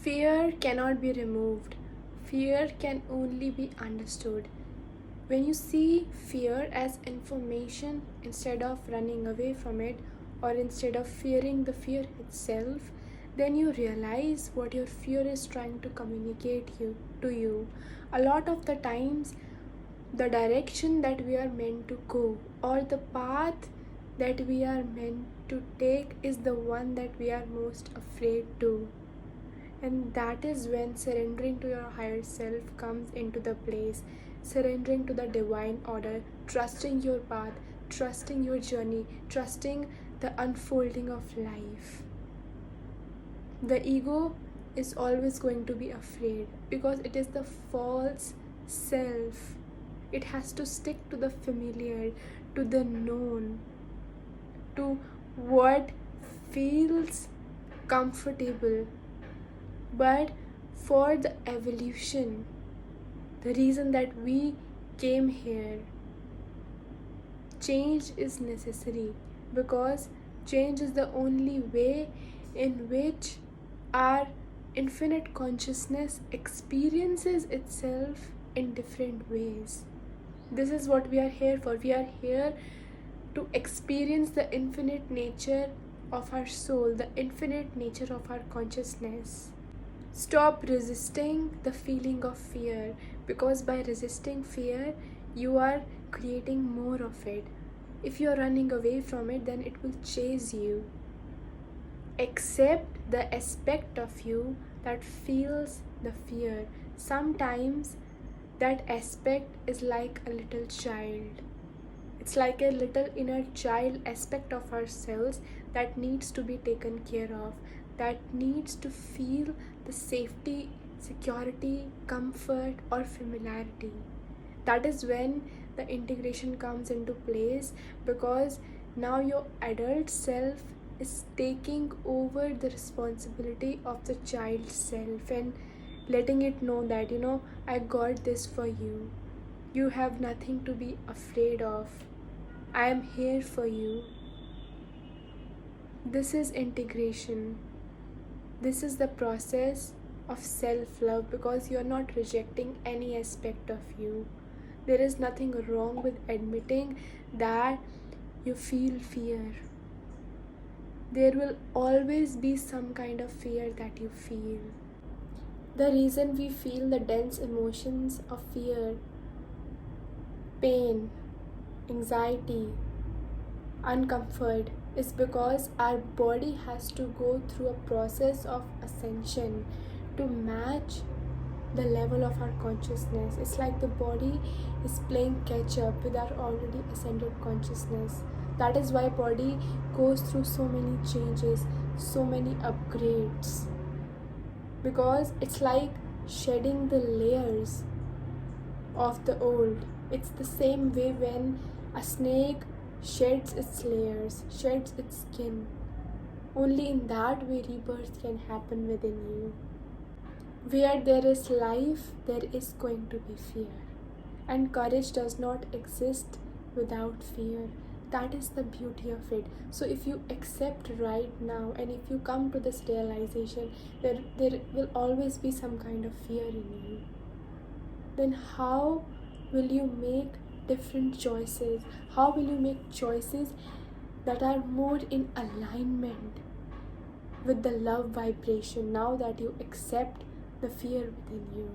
Fear cannot be removed. Fear can only be understood. When you see fear as information instead of running away from it, or instead of fearing the fear itself, then you realize what your fear is trying to communicate to you. A lot of the times, the direction that we are meant to go, or the path that we are meant to take, is the one that we are most afraid to. And that is when surrendering to your higher self comes into the place. Surrendering to the divine order, trusting your path, trusting your journey, trusting the unfolding of life. The ego is always going to be afraid because it is the false self. It has to stick to the familiar, to the known, to what feels comfortable. But for the evolution, the reason that we came here, change is necessary, because change is the only way in which our infinite consciousness experiences itself in different ways. This is what we are here for. We are here to experience the infinite nature of our soul, the infinite nature of our consciousness. Stop resisting the feeling of fear, because by resisting fear, you are creating more of it. If you are running away from it, then it will chase you. Accept the aspect of you that feels the fear. Sometimes that aspect is like a little child. It's like a little inner child aspect of ourselves that needs to be taken care of, that needs to feel the safety, security, comfort, or familiarity. That is when the integration comes into place, because now your adult self is taking over the responsibility of the child self and letting it know that, I got this for you. You have nothing to be afraid of. I am here for you. This is integration. This is the process of self-love, because you are not rejecting any aspect of you. There is nothing wrong with admitting that you feel fear. There will always be some kind of fear that you feel. The reason we feel the dense emotions of fear, pain, anxiety, uncomfort is because our body has to go through a process of ascension to match the level of our consciousness. It's like the body is playing catch up with our already ascended consciousness. That is why body goes through so many changes, so many upgrades, because it's like shedding the layers of the old. It's the same way when a snake sheds its layers, sheds its skin. Only in that way rebirth can happen within you. Where there is life, there is going to be fear. And courage does not exist without fear. That is the beauty of it. So if you accept right now, and if you come to this realization, there will always be some kind of fear in you. Then how will you make different choices? How will you make choices that are more in alignment with the love vibration now that you accept the fear within you?